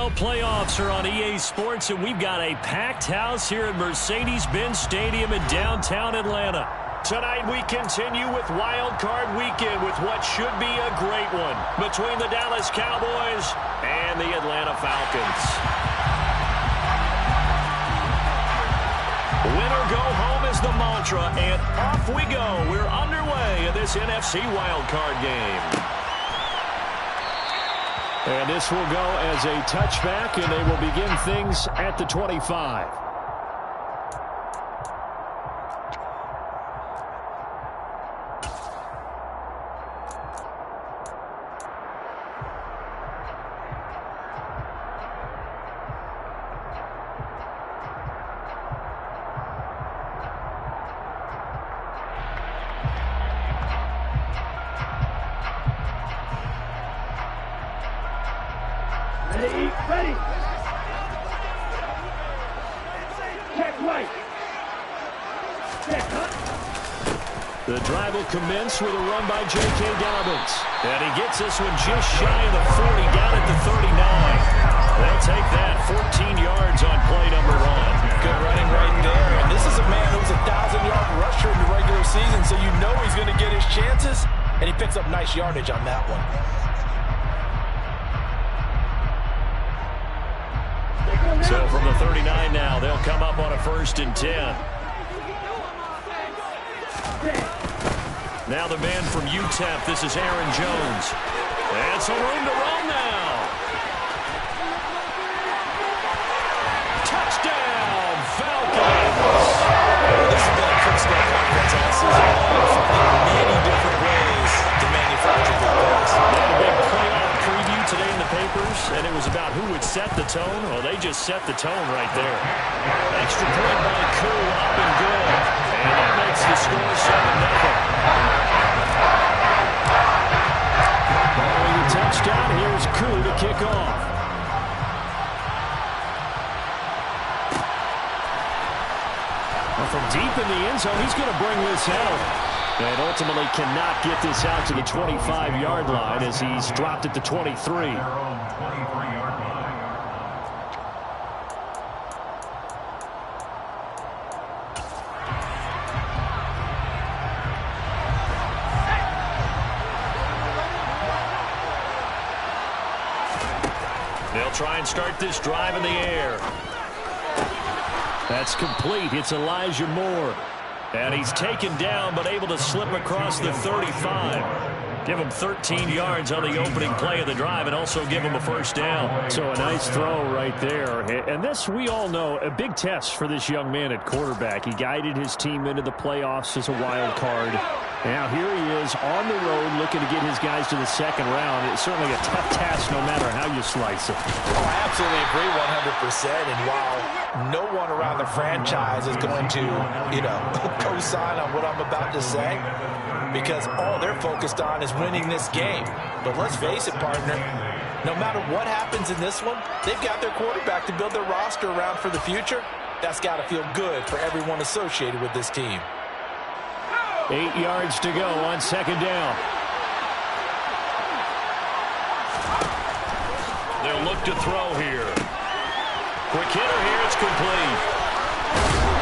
NFL playoffs are on EA Sports, and we've got a packed house here at Mercedes-Benz Stadium in downtown Atlanta. Tonight we continue with Wild Card Weekend with what should be a great one between the Dallas Cowboys and the Atlanta Falcons. Win or go home is the mantra, and off we go. We're underway in this NFC Wild Card game. And this will go as a touchback, and they will begin things at the 25. Ready. Check right. Check cut. The drive will commence with a run by J.K. Dobbins. And he gets this one just shy of the 40, down at the 39. They'll take that 14 yards on play number 1. Good running right there. And this is a man who's a 1,000-yard rusher in the regular season, so you know he's going to get his chances. And he picks up nice yardage on that one. So from the 39 now, they'll come up on a 1st and 10. Now the man from UTEP, this is Aaron Jones. And some room to run now. Touchdown, Falcons! This has been a Cook's offense all season long, finding many different ways to manufacture good plays. They had a big playoff preview today in the papers, and it was about who would set the tone. Well, they just set the tone right there. Extra point by Koo, up and good. And that makes the score 7-0. Following the touchdown, here's Koo to kick off. Well, from deep in the end zone, he's going to bring this out. And ultimately cannot get this out to the 25-yard line as he's dropped at the 23. They'll try and start this drive in the air. That's complete. It's Elijah Moore. And he's taken down, but able to slip across the 35. Give him 13 yards on the opening play of the drive and also give him a 1st down. So a nice throw right there. And this, we all know, a big test for this young man at quarterback. He guided his team into the playoffs as a wild card. Now here he is on the road looking to get his guys to the 2nd round. It's certainly a tough task no matter how you slice it. Oh, I absolutely agree 100%. And while no one around the franchise is going to, co-sign on what I'm about to say, because all they're focused on is winning this game. But let's face it, partner, no matter what happens in this one, they've got their quarterback to build their roster around for the future. That's got to feel good for everyone associated with this team. 8 yards to go on 2nd down. They'll look to throw here. Quick hitter here, it's complete.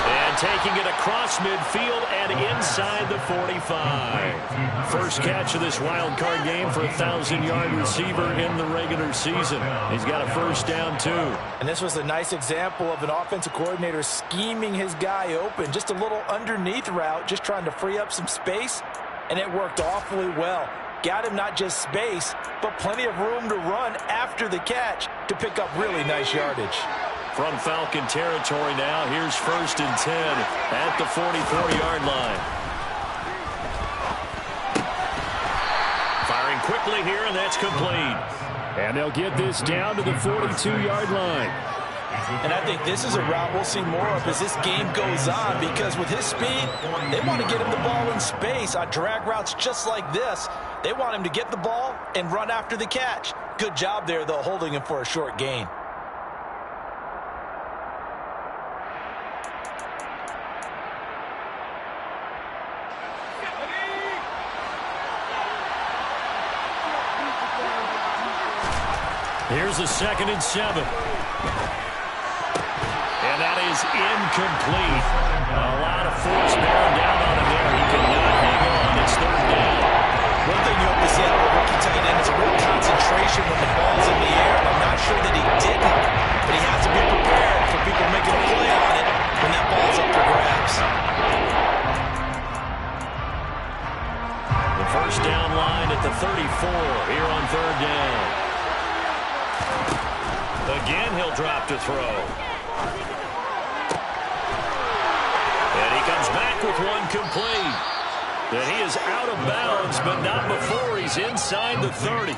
And taking it across midfield and inside the 45. First catch of this wild card game for a 1,000-yard receiver in the regular season. He's got a 1st down, too. And this was a nice example of an offensive coordinator scheming his guy open. Just a little underneath route, just trying to free up some space, and it worked awfully well. Got him not just space, but plenty of room to run after the catch to pick up really nice yardage. From Falcon territory now, here's 1st and 10 at the 44-yard line. Firing quickly here, and that's complete. And they'll get this down to the 42-yard line. And I think this is a route we'll see more of as this game goes on, because with his speed, they want to get him the ball in space on drag routes just like this. They want him to get the ball and run after the catch. Good job there, though, holding him for a short gain. Here's the 2nd and 7. And that is incomplete. A lot of force bearing down on him there. He could not hang on. It's 3rd down. One thing you hope to see out of a rookie tight end is a real concentration when the ball's in the air. And I'm not sure that he didn't, but he has to be prepared for people making a play on it when that ball's up for grabs. The 1st down line at the 34 here on 3rd down. Again, he'll drop to throw. And he comes back with one complete. And he is out of bounds, but not before he's inside the 30.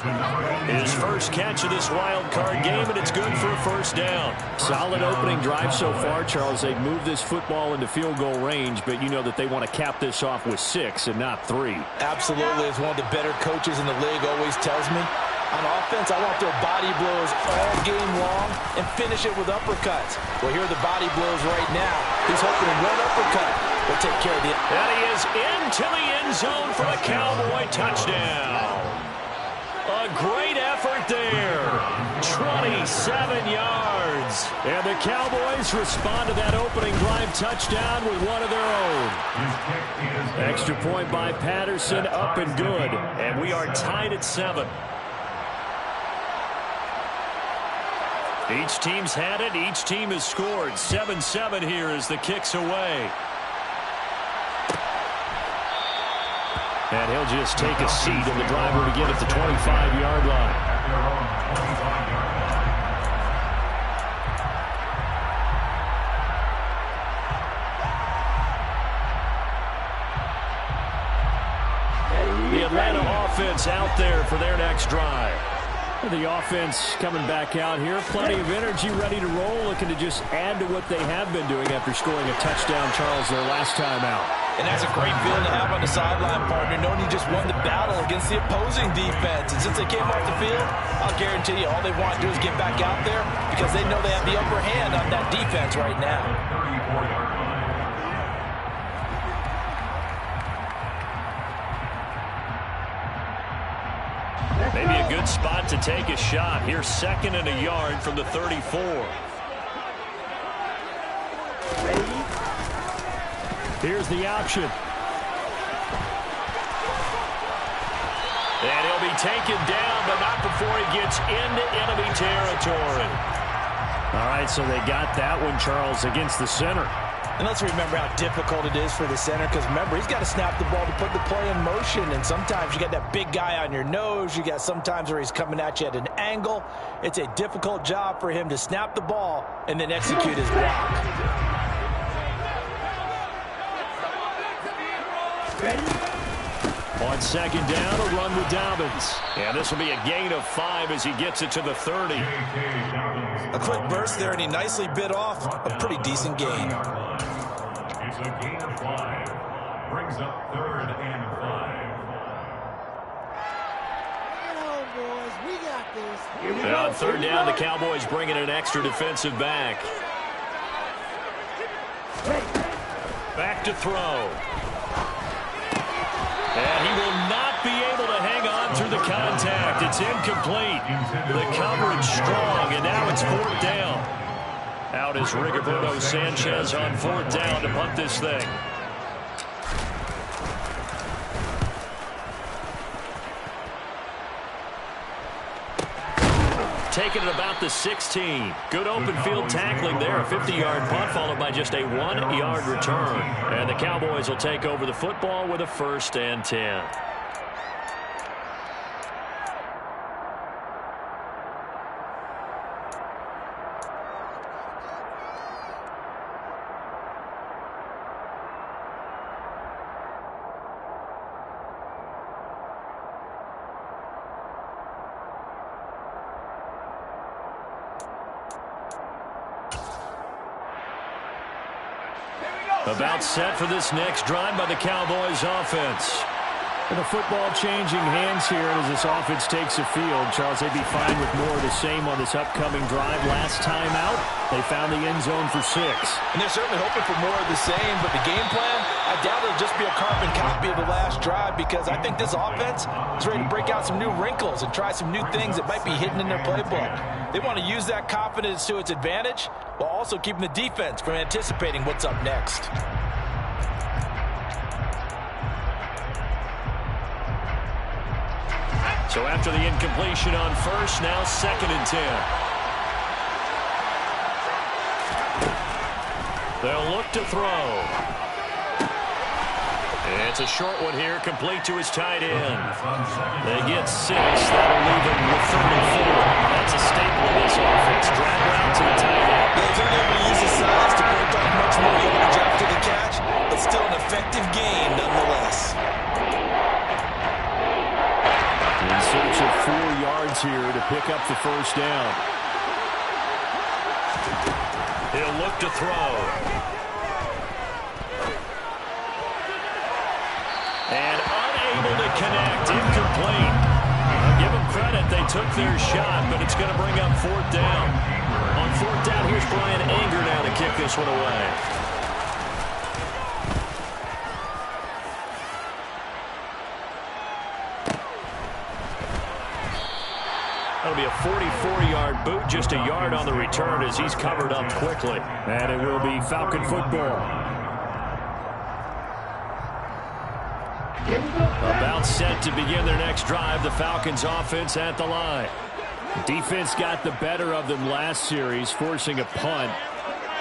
His first catch of this wild card game, and it's good for a 1st down. Solid opening drive so far, Charles. They've moved this football into field goal range, but you know that they want to cap this off with 6 and not 3. Absolutely. As one of the better coaches in the league always tells me, on offense, I want their body blows all game long and finish it with uppercuts. Well, here are the body blows right now. He's hoping one uppercut will take care of the... And he is into the end zone for a Cowboy touchdown. A great effort there. 27 yards. And the Cowboys respond to that opening drive touchdown with one of their own. Extra point by Patterson, up and good. And we are tied at 7. Each team's had it. Each team has scored. 7-7 here as the kick's away. And he'll just take a seat, and the driver to get at the 25-yard line. The Atlanta offense out there for their next drive. The offense coming back out here. Plenty of energy, ready to roll, looking to just add to what they have been doing after scoring a touchdown, Charles, their last time out. And that's a great feeling to have on the sideline, partner, knowing you just won the battle against the opposing defense. And since they came off the field, I'll guarantee you all they want to do is get back out there because they know they have the upper hand on that defense right now. Maybe a good spot to take a shot. Here's 2nd and a yard from the 34. Here's the option. And he'll be taken down, but not before he gets into enemy territory. All right, so they got that one, Charles, against the center. And let's remember how difficult it is for the center because, remember, he's got to snap the ball to put the play in motion. And sometimes you got that big guy on your nose. You got sometimes where he's coming at you at an angle. It's a difficult job for him to snap the ball and then execute his block. On 2nd down, a run with Dobbins. And this will be a gain of 5 as he gets it to the 30. A quick burst there, and he nicely bit off a pretty decent gain. It's a gain of 5. Brings up 3rd and 5. Come on, boys. We got this. And on 3rd down, the Cowboys bring in an extra defensive back. Back to throw. And he will not be able to hang on through the contact. It's incomplete. The coverage strong, and now it's 4th down. Out is Rigoberto Sanchez on 4th down to punt this thing. Taking it about the 16. Good open field tackling there. A 50-yard punt followed by just a 1-yard return. And the Cowboys will take over the football with a 1st and 10. About set for this next drive by the Cowboys offense. And the football changing hands here as this offense takes the field. Charles, they'd be fine with more of the same on this upcoming drive. Last time out, they found the end zone for 6. And they're certainly hoping for more of the same, but the game plan I doubt it'll just be a carbon copy of the last drive because I think this offense is ready to break out some new wrinkles and try some new things that might be hidden in their playbook. They want to use that confidence to its advantage while also keeping the defense from anticipating what's up next. So after the incompletion on first, now 2nd and 10. They'll look to throw. It's a short one here, complete to his tight end. They get 6. That'll leave him with 3rd and 4. That's a staple of this offense. Drag route to the tight end. They're able to use the size to break up much more yardage after the catch, but still an effective gain nonetheless. In search of 4 yards here to pick up the first down. He'll look to throw. And unable to connect, incomplete. I'll give them credit, they took their shot, but it's going to bring up 4th down. On 4th down, here's Brian Anger now to kick this one away. That'll be a 44-yard boot, just a yard on the return as he's covered up quickly. And it will be Falcon football. About set to begin their next drive, the Falcons offense at the line. Defense got the better of them last series, forcing a punt.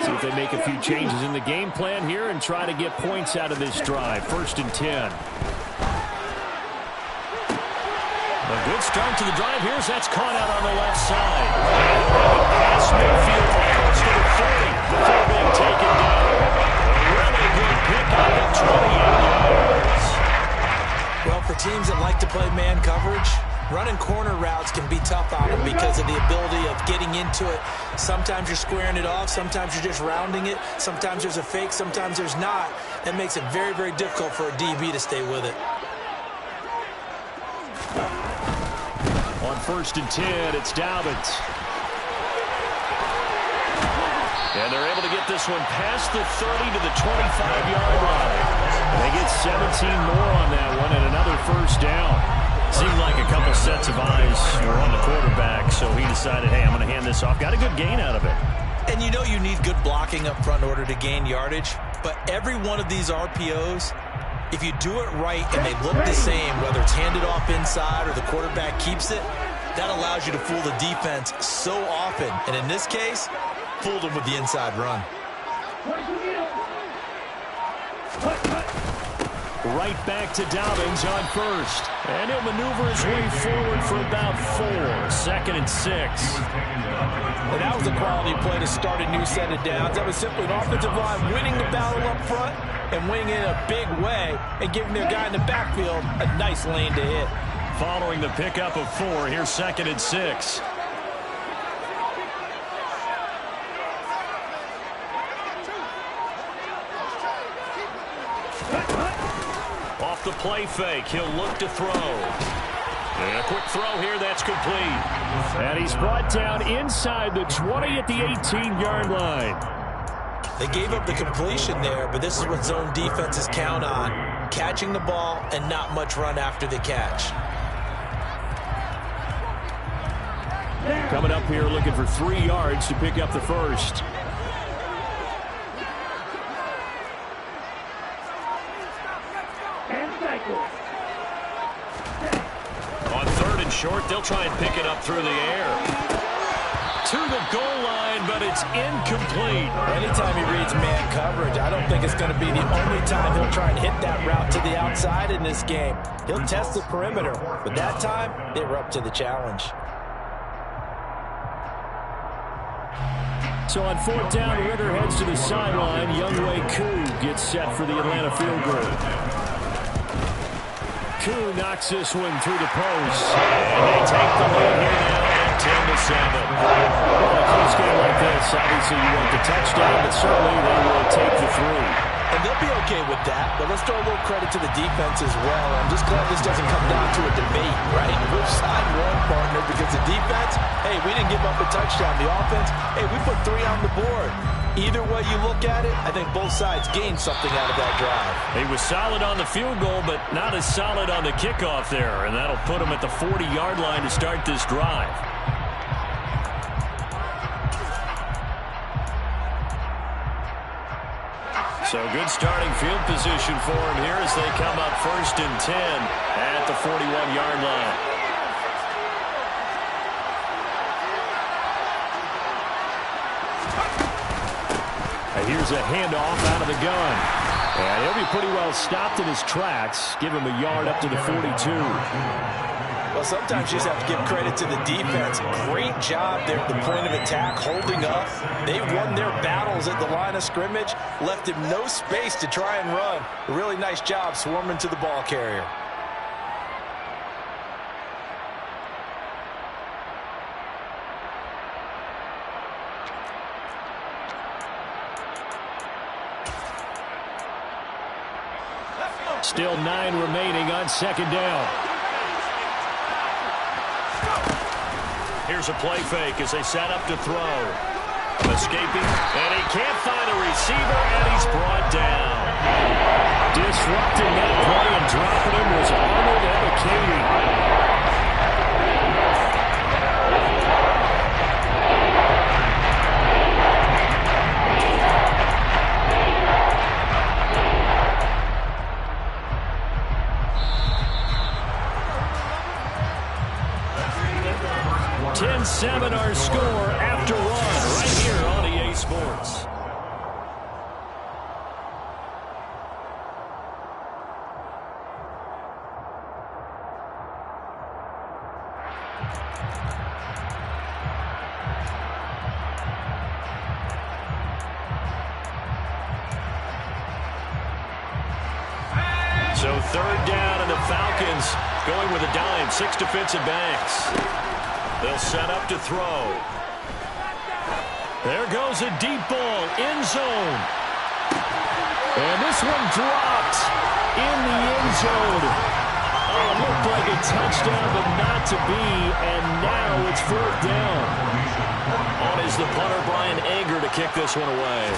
See if they make a few changes in the game plan here and try to get points out of this drive. 1st and 10. A good start to the drive here as that's caught out on the left side. Past midfield, almost to the 40 before being taken down. A really good pickup of 28 yards. Well, for teams that like to play man coverage, running corner routes can be tough on them because of the ability of getting into it. Sometimes you're squaring it off. Sometimes you're just rounding it. Sometimes there's a fake. Sometimes there's not. That makes it very, very difficult for a DB to stay with it. On 1st and 10, it's Dobbins. And they're able to get this one past the 30 to the 25-yard line. They get 17 more on that one and another 1st down. Seemed like a couple sets of eyes were on the quarterback, so he decided, hey, I'm going to hand this off. Got a good gain out of it. And you know you need good blocking up front in order to gain yardage, but every one of these RPOs, if you do it right and they look the same, whether it's handed off inside or the quarterback keeps it, that allows you to fool the defense so often. And in this case, fooled them with the inside run. Right back to Dobbins on 1st. And he'll maneuver his way forward for about 4. 2nd and 6. And that was a quality play to start a new set of downs. That was simply an offensive line winning the battle up front and winning in a big way and giving their guy in the backfield a nice lane to hit. Following the pickup of 4, here's 2nd and 6. Off the play fake, he'll look to throw. And a quick throw here, that's complete. And he's brought down inside the 20 at the 18-yard line. They gave up the completion there, but this is what zone defenses count on. Catching the ball and not much run after the catch. Coming up here looking for 3 yards to pick up the 1st. On 3rd and short, they'll try and pick it up through the air. To the goal line, but it's incomplete. Anytime he reads man coverage, I don't think it's going to be the only time he'll try and hit that route to the outside in this game. He'll test the perimeter, but that time, they were up to the challenge. So on 4th down, Ritter heads to the sideline. Younghoe Koo gets set for the Atlanta field goal. Koo knocks this one through the post. And they take the lead here now at 10-7. In a close game like this, obviously you want the touchdown, but certainly they will take the 3. And they'll be okay with that, but let's throw a little credit to the defense as well. I'm just glad this doesn't come down to a debate, right? Which side won, partner? Because the defense, hey, we didn't give up a touchdown. The offense, hey, we put 3 on the board. Either way you look at it, I think both sides gained something out of that drive. He was solid on the field goal, but not as solid on the kickoff there, and that'll put him at the 40-yard line to start this drive. So good starting field position for him here as they come up 1st and 10 at the 41-yard line. Here's a handoff out of the gun. And he'll be pretty well stopped in his tracks. Give him a yard up to the 42. Well, sometimes you just have to give credit to the defense. Great job there at the point of attack, holding up. They won their battles at the line of scrimmage, left him no space to try and run. A really nice job swarming to the ball carrier. Still 9 remaining on 2nd down. Here's a play fake as they set up to throw. Escaping, and he can't find a receiver, and he's brought down. Disrupting that play and dropping him was Arnold Ebiketie. Seven our score after one right here on EA Sports. So 3rd down, and the Falcons going with a dime. 6 defensive backs. They'll set up to throw. There goes a deep ball, end zone. And this one dropped in the end zone. Oh, it looked like a touchdown, but not to be. And now it's 4th down. On is the punter, Brian Anger, to kick this one away.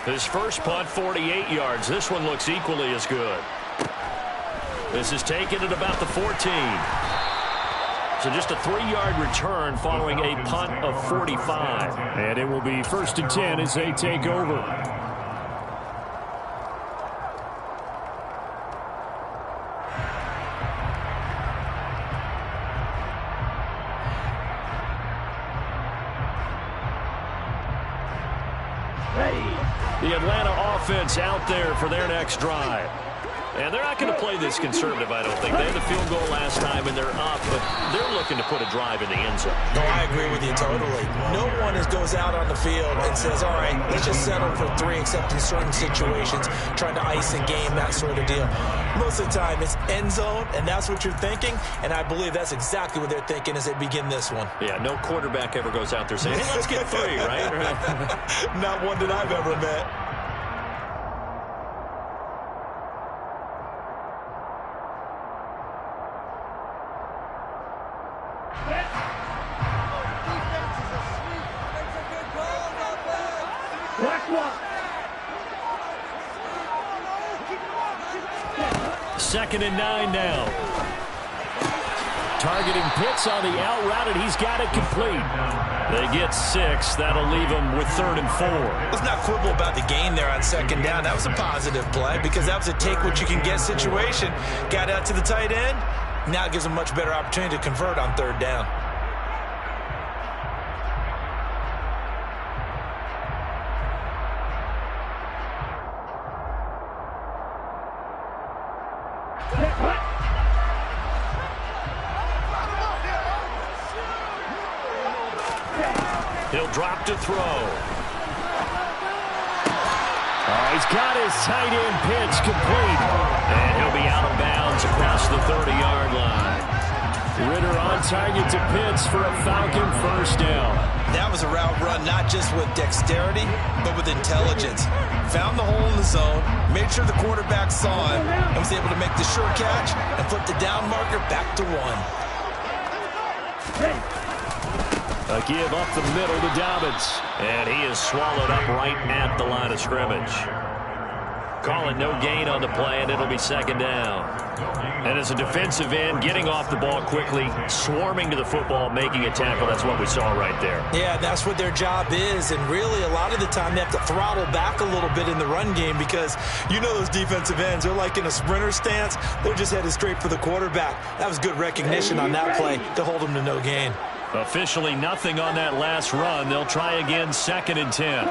His first punt, 48 yards. This one looks equally as good. This is taken at about the 14. So just a 3-yard return following a punt of 45. And it will be 1st and 10 as they take over. The Atlanta offense out there for their next drive. And they're not going to play this conservative, I don't think. They had the field goal last time, and they're up, but they're looking to put a drive in the end zone. No, I agree with you totally. No one goes out on the field and says, all right, let's just settle for 3, except in certain situations, trying to ice a game, that sort of deal. Most of the time, it's end zone, and that's what you're thinking, and I believe that's exactly what they're thinking as they begin this one. Yeah, no quarterback ever goes out there saying, hey, let's get 3, right? Not one that I've ever met. Second and 9 now. Targeting Pitts on the out route, and he's got it complete. They get 6. That'll leave them with 3rd and 4. Let's not quibble about the gain there on 2nd down. That was a positive play because that was a take-what-you-can-get situation. Got out to the tight end. Now it gives them a much better opportunity to convert on 3rd down. He'll drop to throw. He's got his tight end pitch complete. And he'll be out of bounds across the 30-yard line. Ritter on target to Pitts for a Falcon 1st down. That was a route run out not just with dexterity, but with intelligence. Found the hole in the zone, made sure the quarterback saw him, and was able to make the sure catch and flip the down marker back to 1. A give up the middle to Dobbins. And he is swallowed up right at the line of scrimmage. Call it no gain on the play, and it'll be second down. And as a defensive end, getting off the ball quickly, swarming to the football, making a tackle, that's what we saw right there. Yeah, that's what their job is, and really a lot of the time they have to throttle back a little bit in the run game because you know those defensive ends, they're like in a sprinter stance. They're just headed straight for the quarterback. That was good recognition on that play to hold them to no gain. Officially nothing on that last run. They'll try again, 2nd and 10.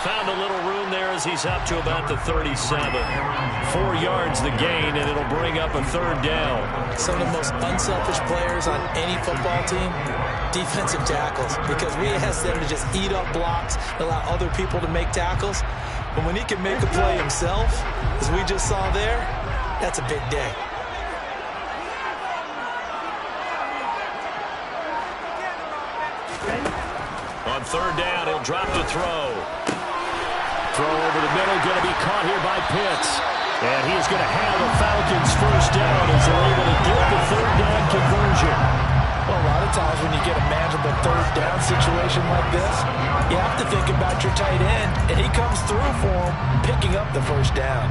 Found a little room there as he's up to about the 37. 4 yards the gain, and it'll bring up a 3rd down. Some of the most unselfish players on any football team, defensive tackles, because we ask them to just eat up blocks, allow other people to make tackles. But when he can make a play himself, as we just saw there, that's a big day. On 3rd down, he'll drop to throw. Throw over the middle, going to be caught here by Pitts. And he is going to have the Falcons' 1st down as they're able to get the 3rd down conversion. Well, a lot of times when you get a manageable 3rd down situation like this, you have to think about your tight end, and he comes through for him, picking up the 1st down.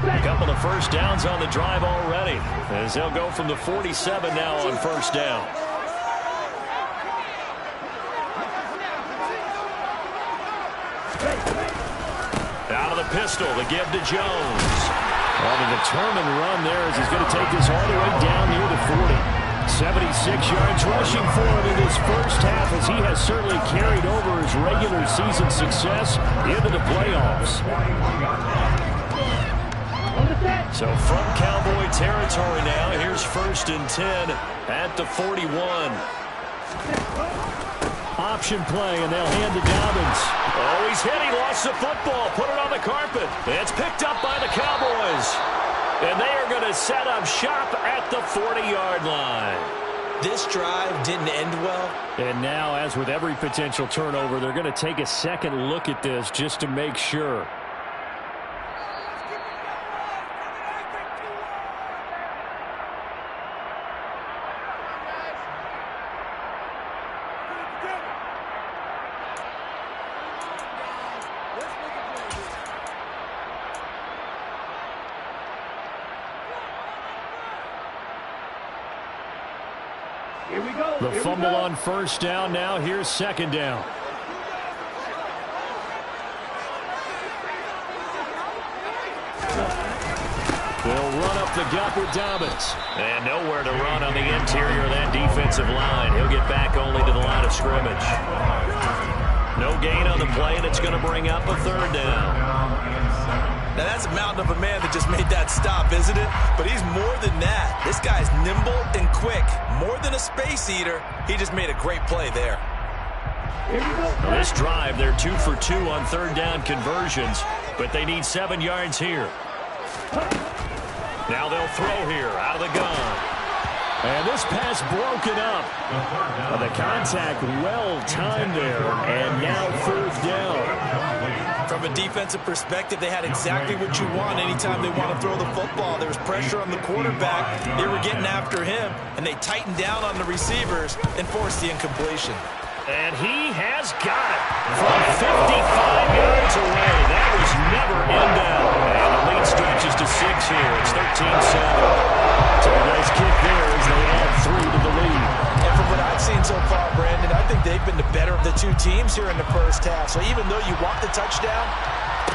A couple of 1st downs on the drive already, as they'll go from the 47 now on 1st down. Out of the pistol, the give to Jones. On a determined run there as he's going to take this all the way down near the 40. 76 yards rushing for him in this first half as he has certainly carried over his regular season success into the playoffs. So from Cowboy territory now, here's 1st and 10 at the 41. Option play, and they'll hand to Dobbins. Oh, he's hit. He lost the football. Put it on the carpet. It's picked up by the Cowboys. And they are going to set up shop at the 40-yard line. This drive didn't end well. And now, as with every potential turnover, they're going to take a second look at this just to make sure. The fumble on 1st down. Now here's 2nd down. They'll run up the gut with Dobbins. And nowhere to run on the interior of that defensive line. He'll get back only to the line of scrimmage. No gain on the play, and it's going to bring up a 3rd down. Now, that's a mountain of a man that just made that stop, isn't it? But he's more than that. This guy's nimble and quick. More than a space eater, he just made a great play there. Now this drive, they're 2 for 2 on 3rd down conversions, but they need 7 yards here. Now they'll throw here out of the gun. And this pass broken up. The contact well timed there, and now 4th down. From a defensive perspective, they had exactly what you want anytime they want to throw the football. There was pressure on the quarterback. They were getting after him, and they tightened down on the receivers and forced the incompletion. And he has got it from 55 yards away. That was never in down. And the lead stretches to 6 here. It's 13-7. So a nice kick there as they add 3 to the lead. And from what I've seen so far, Brandon, I think they've been the better of the 2 teams here in the first half. So even though you walk the touchdown,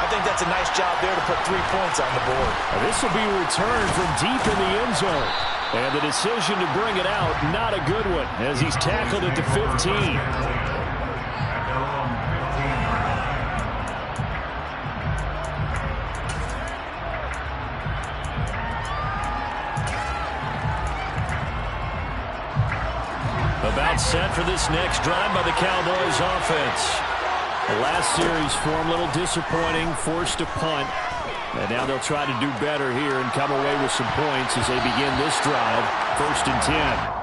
I think that's a nice job there to put 3 points on the board. This will be returned from deep in the end zone. And the decision to bring it out, not a good one, as he's tackled at the 15. About set for this next drive by the Cowboys offense. The last series for him, a little disappointing, forced a punt. And now they'll try to do better here and come away with some points as they begin this drive. 1st and 10.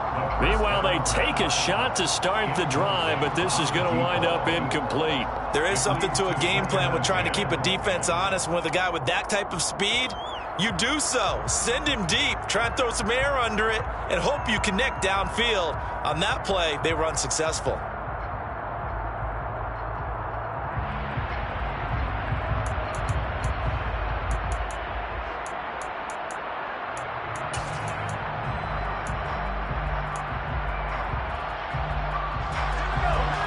Meanwhile, they take a shot to start the drive, but this is going to wind up incomplete. There is something to a game plan with trying to keep a defense honest. With a guy with that type of speed, you do so. Send him deep, try and throw some air under it, and hope you connect downfield. On that play, they were unsuccessful.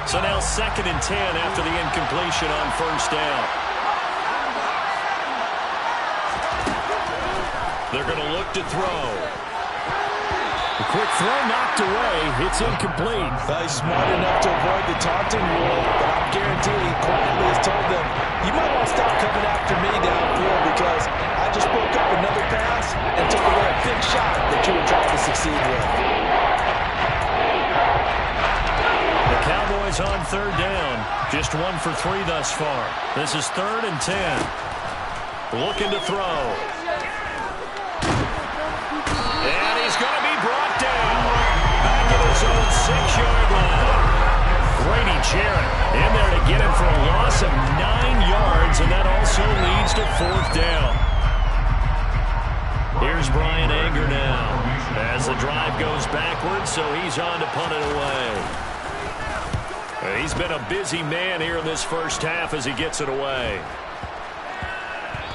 So now 2nd and 10 after the incompletion on 1st down. They're going to look to throw. A quick throw knocked away. It's incomplete. Well, he's smart enough to avoid the taunting rule, but I'm guaranteed he quietly has told them, you might want to stop coming after me downfield because I just broke up another pass and took away a big shot that you were trying to succeed with. Cowboys on 3rd down. Just 1 for 3 thus far. This is 3rd and 10. Looking to throw. And he's going to be brought down. Back at his own 6-yard line. Brady Jarrett in there to get him for a loss of 9 yards, and that also leads to 4th down. Here's Brian Anger now as the drive goes backwards, so he's on to punt it away. He's been a busy man here in this first half as he gets it away.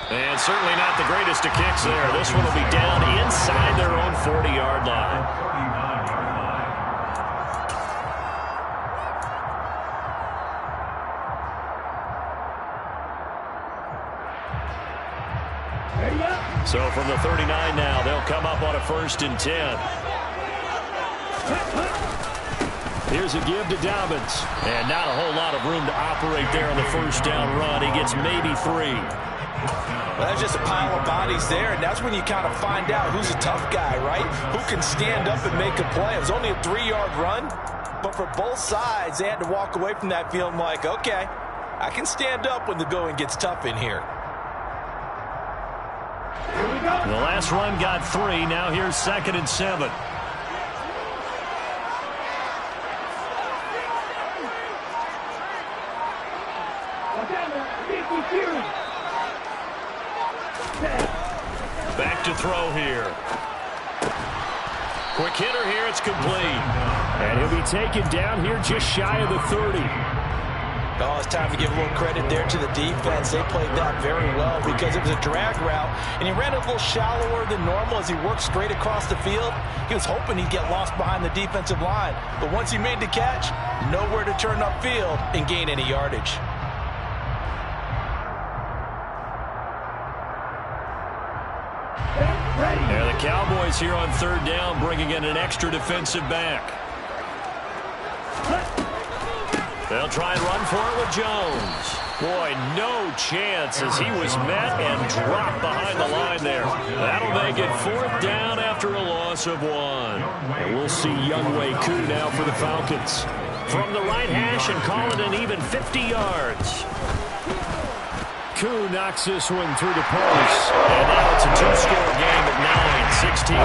And certainly not the greatest of kicks there. This one will be down inside their own 40-yard line. So from the 39 now, they'll come up on a 1st and 10. Here's a give to Dobbins. And not a whole lot of room to operate there on the 1st down run. He gets maybe 3. Well, there's just a pile of bodies there, and that's when you kind of find out who's a tough guy, right? Who can stand up and make a play. It was only a 3-yard run, but for both sides, they had to walk away from that feeling like, okay, I can stand up when the going gets tough in here. The last run got 3. Now here's 2nd and 7. Back to throw here. Quick hitter here. It's complete. And he'll be taken down here just shy of the 30. Oh, it's time to give a little credit there to the defense. They played that very well because it was a drag route, and he ran a little shallower than normal as he worked straight across the field. He was hoping he'd get lost behind the defensive line, but once he made the catch, nowhere to turn upfield and gain any yardage. Yeah, the Cowboys here on 3rd down, bringing in an extra defensive back. They'll try and run for it with Jones. Boy, no chance as he was met and dropped behind the line there. That'll make it 4th down after a loss of 1. And we'll see Younghoe Koo now for the Falcons. From the right hash and call it an even 50 yards. Koo knocks this one through the post. And now it's a 2-score game at 9, 16-7.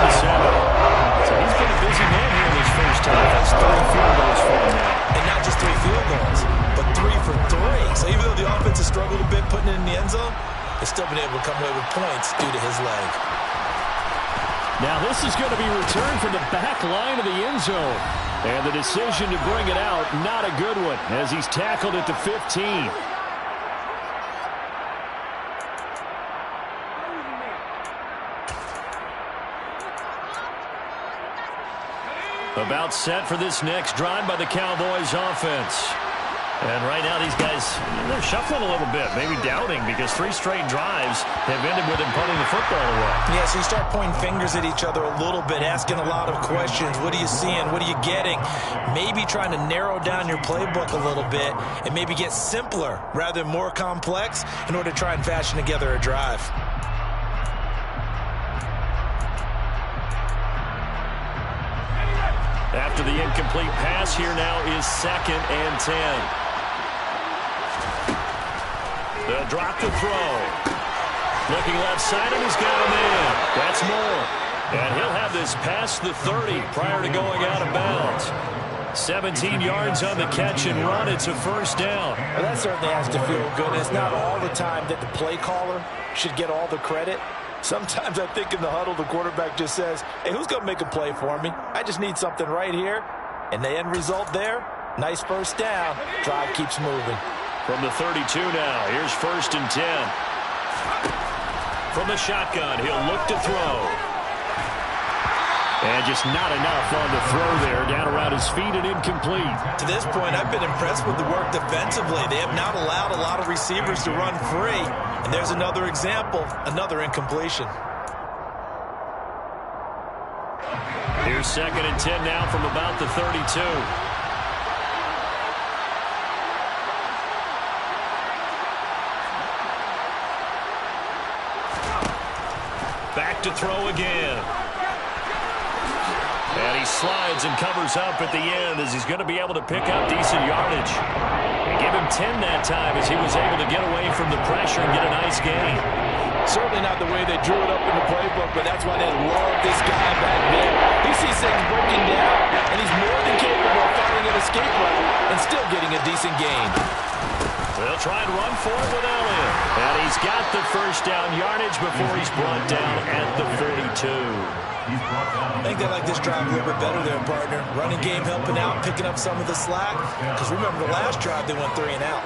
So he's been a busy man here in his first half. That's 3 field goals for him now. And not just 3 field goals, but 3 for 3. So even though the offense has struggled a bit putting it in the end zone, they've still been able to come away with points due to his leg. Now this is going to be returned from the back line of the end zone. And the decision to bring it out, not a good one, as he's tackled at the 15. About set for this next drive by the Cowboys offense. And right now these guys, they're shuffling a little bit, maybe doubting, because 3 straight drives have ended with them punting the football away. Yeah, so you start pointing fingers at each other a little bit, asking a lot of questions. What are you seeing? What are you getting? Maybe trying to narrow down your playbook a little bit and maybe get simpler rather than more complex in order to try and fashion together a drive. After the incomplete pass, here now is 2nd and 10. They'll drop the throw. Looking left side, and he's got him in. That's more. And he'll have this past the 30 prior to going out of bounds. 17 yards on the catch and run. It's a first down. Well, that certainly has to feel good. It's not all the time that the play caller should get all the credit. Sometimes I think in the huddle, the quarterback just says, hey, who's going to make a play for me? I just need something right here. And the end result there, nice first down. Drive keeps moving. From the 32 now, here's 1st and 10. From the shotgun, he'll look to throw. And just not enough on the throw there. Down around his feet and incomplete. To this point, I've been impressed with the work defensively. They have not allowed a lot of receivers to run free. And there's another example, another incompletion. Here's 2nd and 10 now from about the 32. Back to throw again. And he slides and covers up at the end as he's going to be able to pick up decent yardage. They give him 10 that time as he was able to get away from the pressure and get a nice gain. Certainly not the way they drew it up in the playbook, but that's why they love this guy back there. He sees things breaking down, and he's more than capable of finding an escape route and still getting a decent gain. They'll try and run for it with Elliott. And he's got the first down yardage before he's brought down at the 42. I think they like this drive a little bit better there, partner. Running game helping out, picking up some of the slack. Because remember, the last drive, they went 3 and out.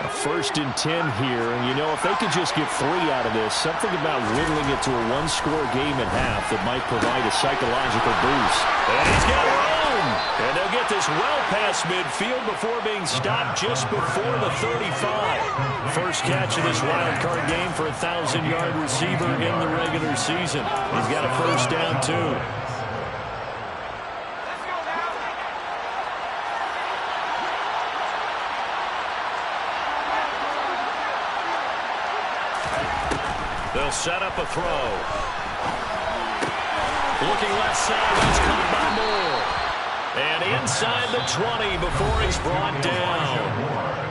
A 1st and 10 here, and you know, if they could just get 3 out of this, something about whittling it to a 1-score game at half that might provide a psychological boost. And he's got room. And they'll get this well past midfield before being stopped just before the 35. First catch of this wild card game for a 1,000-yard receiver in the regular season. He's got a first down, too. They'll set up a throw. Looking left side, he's caught by Moore. And inside the 20 before he's brought down.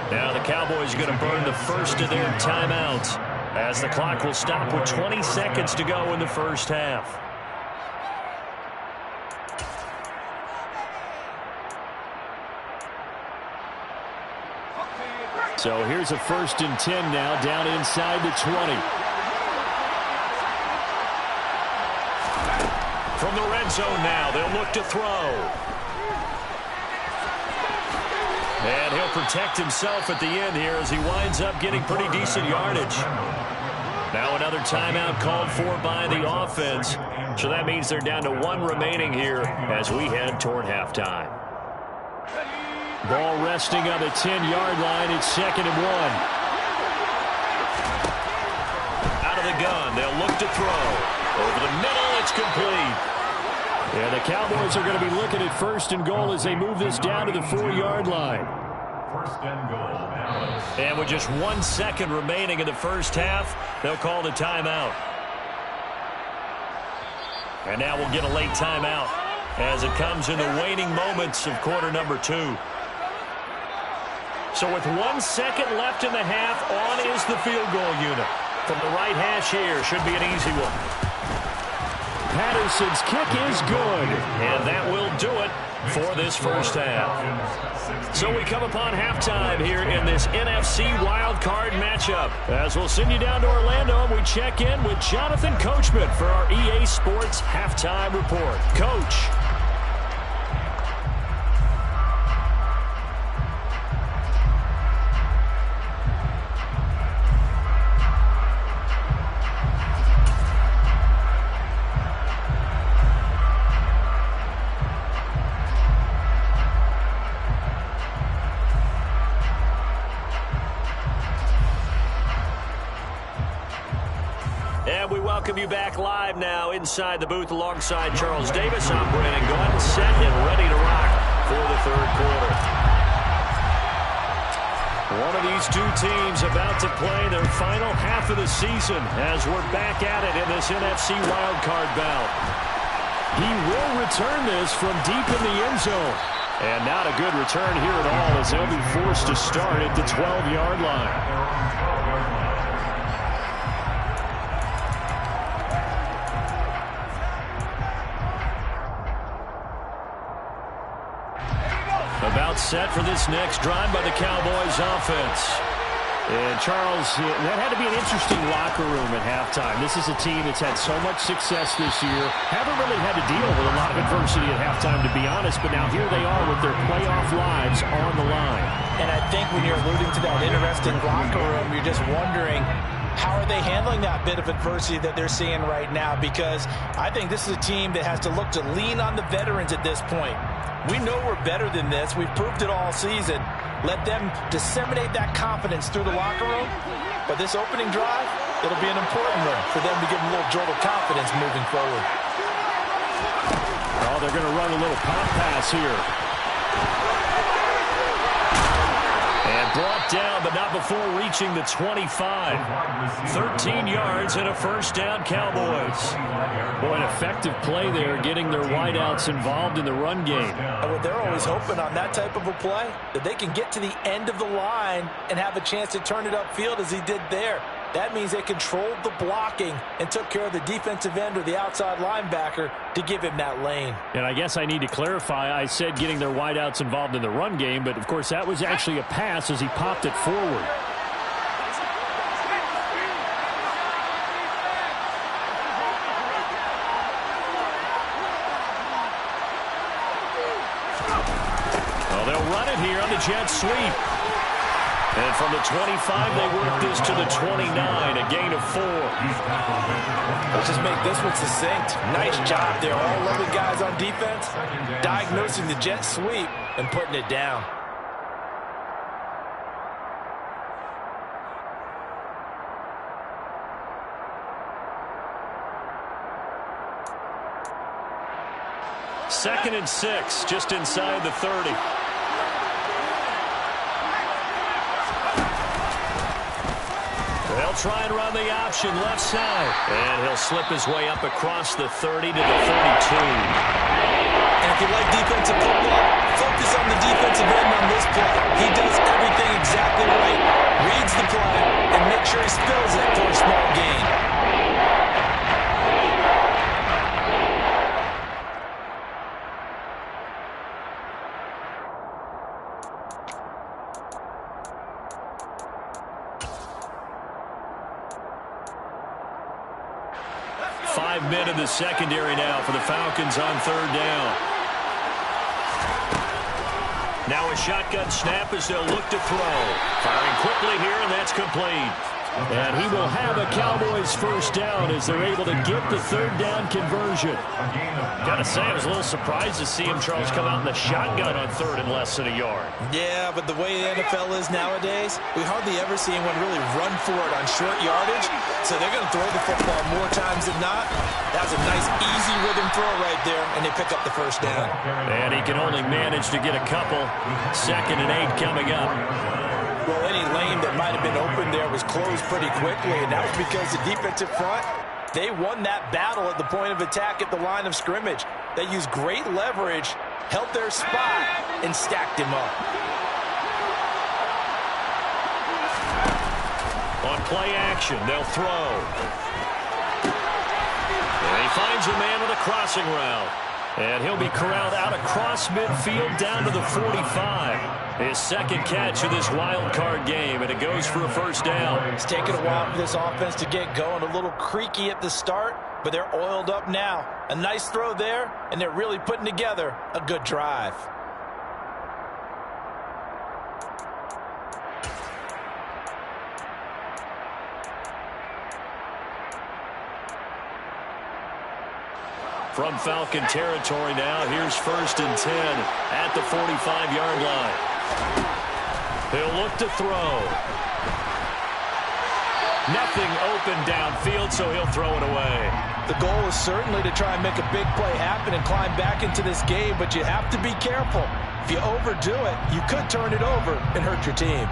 Now the Cowboys are going to burn the first of their timeouts as the clock will stop with 20 seconds to go in the first half. So here's a 1st and 10 now down inside the 20. From the red zone now, they'll look to throw. And he'll protect himself at the end here as he winds up getting pretty decent yardage. Now another timeout called for by the offense. So that means they're down to 1 remaining here as we head toward halftime. Ball resting on the 10-yard line. It's 2nd and 1. Out of the gun, they'll look to throw. Over the middle, it's complete. And the Cowboys are going to be looking at 1st and goal as they move this down to the 4-yard line. 1st and goal. And with just 1 second remaining in the first half, they'll call the timeout. And now we'll get a late timeout as it comes in the waning moments of quarter number 2. So with 1 second left in the half, on is the field goal unit. From the right hash here, should be an easy one. Patterson's kick is good. And that will do it for this first half. So we come upon halftime here in this NFC wildcard matchup. As we'll send you down to Orlando, and we check in with Jonathan Coachman for our EA Sports Halftime Report. Coach. And we welcome you back live now inside the booth alongside Charles Davis. I'm Brandon Gunn, set and ready to rock for the third quarter. One of these two teams about to play their final half of the season as we're back at it in this NFC wildcard bout. He will return this from deep in the end zone. And not a good return here at all as they'll be forced to start at the 12-yard line. About set for this next drive by the Cowboys offense. And Charles, that had to be an interesting locker room at halftime. This is a team that's had so much success this year. Haven't really had to deal with a lot of adversity at halftime, to be honest. But now here they are with their playoff lives on the line. And I think when you're alluding to that interesting locker room, you're just wondering, how are they handling that bit of adversity that they're seeing right now? Because I think this is a team that has to look to lean on the veterans at this point. We know we're better than this. We've proved it all season. Let them disseminate that confidence through the locker room. But this opening drive, it'll be an important one for them to give them a little jolt of confidence moving forward. Oh, they're going to run a little pop pass here. And brought down, but not before reaching the 25. 13 yards and a first down, Cowboys. Boy, an effective play there, getting their wideouts involved in the run game. And what they're always hoping on that type of a play, that they can get to the end of the line and have a chance to turn it upfield as he did there. That means they controlled the blocking and took care of the defensive end or the outside linebacker to give him that lane. And I guess I need to clarify, I said getting their wideouts involved in the run game, but of course that was actually a pass as he popped it forward. Well, they'll run it here on the jet sweep. And from the 25, they work this to the 29, a gain of 4. Let's just make this one succinct. Nice job there, all 11 guys on defense, diagnosing the jet sweep and putting it down. Second and 6, just inside the 30. They'll try and run the option left side. And he'll slip his way up across the 30 to the 32. And if you like defensive football, focus on the defensive end on this play. He does everything exactly right, reads the play, and makes sure he spills it for a small gain. Men in the secondary now for the Falcons on third down. Now a shotgun snap as they'll look to throw. Firing quickly here, and that's complete. And he will have a Cowboys first down as they're able to get the third down conversion. Gotta say, I was a little surprised to see him, Charles, come out in the shotgun on third and less than a yard. Yeah, but the way the NFL is nowadays, we hardly ever see anyone really run for it on short yardage. So they're going to throw the football more times than not. That was a nice, easy rhythm throw right there, and they pick up the first down. And he can only manage to get a couple. 2nd and 8 coming up. Well, any lane that might have been open there was closed pretty quickly, and that was because the defensive front, they won that battle at the point of attack at the line of scrimmage. They used great leverage, held their spot, and stacked him up. On play action, they'll throw. And he finds a man with a crossing route. And he'll be corralled out across midfield down to the 45. His second catch of this wild card game, and it goes for a first down. It's taken a while for this offense to get going. A little creaky at the start, but they're oiled up now. A nice throw there, and they're really putting together a good drive. From Falcon territory now, here's 1st and 10 at the 45-yard line. He'll look to throw. Nothing open downfield, so he'll throw it away. The goal is certainly to try and make a big play happen and climb back into this game, but you have to be careful. If you overdo it, you could turn it over and hurt your team.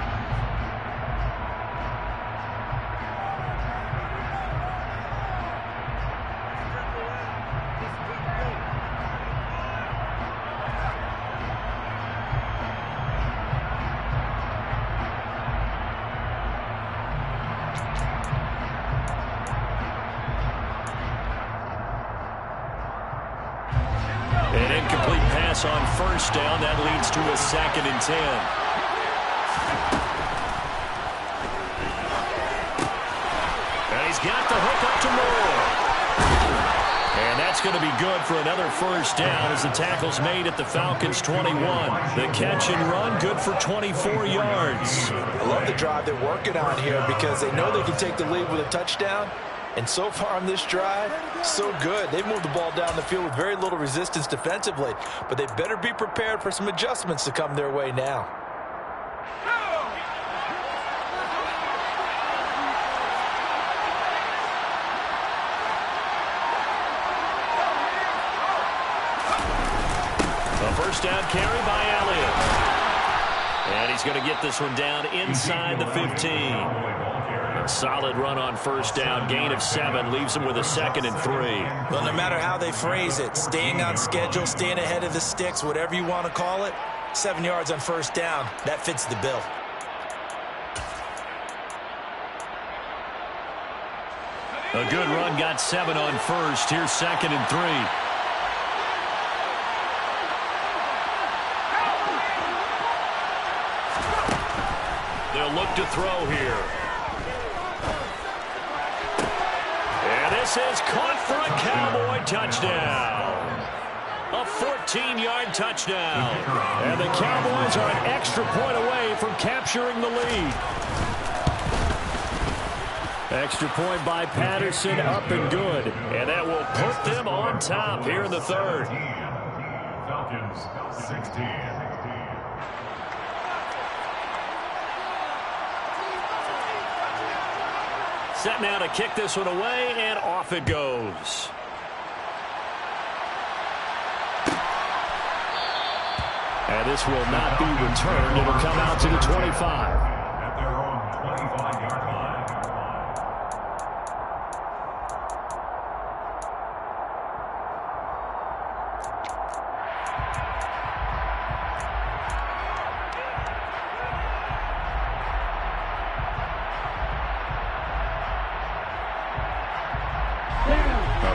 pass on first down. That leads to a 2nd and 10. And he's got the hook up to Moore. And that's going to be good for another first down as the tackle's made at the Falcons' 21. The catch and run, good for 24 yards. I love the drive they're working on here because they know they can take the lead with a touchdown. And so far on this drive, so good. They've moved the ball down the field with very little resistance defensively. But they better be prepared for some adjustments to come their way now. A first down carry by Elliott. And he's going to get this one down inside the 15. A solid run on first down, gain of 7, leaves him with a 2nd and 3. Well, no matter how they phrase it, staying on schedule, staying ahead of the sticks, whatever you want to call it, 7 yards on first down, that fits the bill. A good run, got 7 on first. Here's 2nd and 3. They'll look to throw here. And this is caught for a Cowboy touchdown. A 14-yard touchdown. And the Cowboys are an extra point away from capturing the lead. Extra point by Patterson, up and good. And that will put them on top here in the 3rd. Falcons 16. Set now to kick this one away, and off it goes. And this will not be returned. It'll come out to the 25. At their own 25-yard line.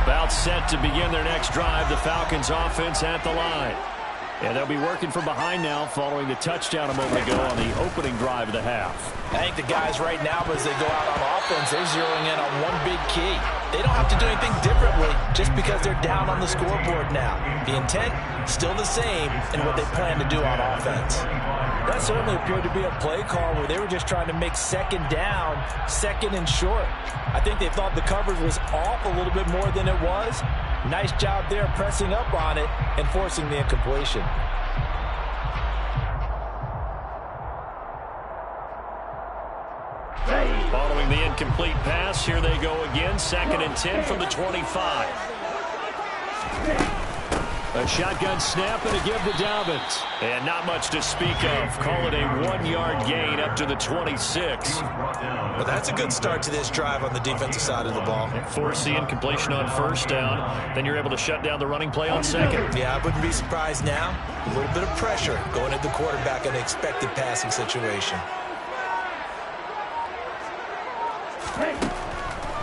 About set to begin their next drive, the Falcons offense at the line. And they'll be working from behind now following the touchdown a moment ago on the opening drive of the half. I think the guys right now, as they go out on offense, they're zeroing in on one big key. They don't have to do anything differently just because they're down on the scoreboard now. The intent, still the same in what they plan to do on offense. That certainly appeared to be a play call where they were just trying to make 2nd down, 2nd and short. I think they thought the coverage was off a little bit more than it was. Nice job there pressing up on it and forcing the incompletion. Following the incomplete pass, here they go again. 2nd and 10 from the 25. A shotgun snap and a give to Dobbins. And not much to speak of. Call it a 1-yard gain up to the 26. But that's a good start to this drive on the defensive side of the ball. Force the incompletion on first down. Then you're able to shut down the running play on 2nd. Yeah, I wouldn't be surprised now. A little bit of pressure going at the quarterback in an expected passing situation.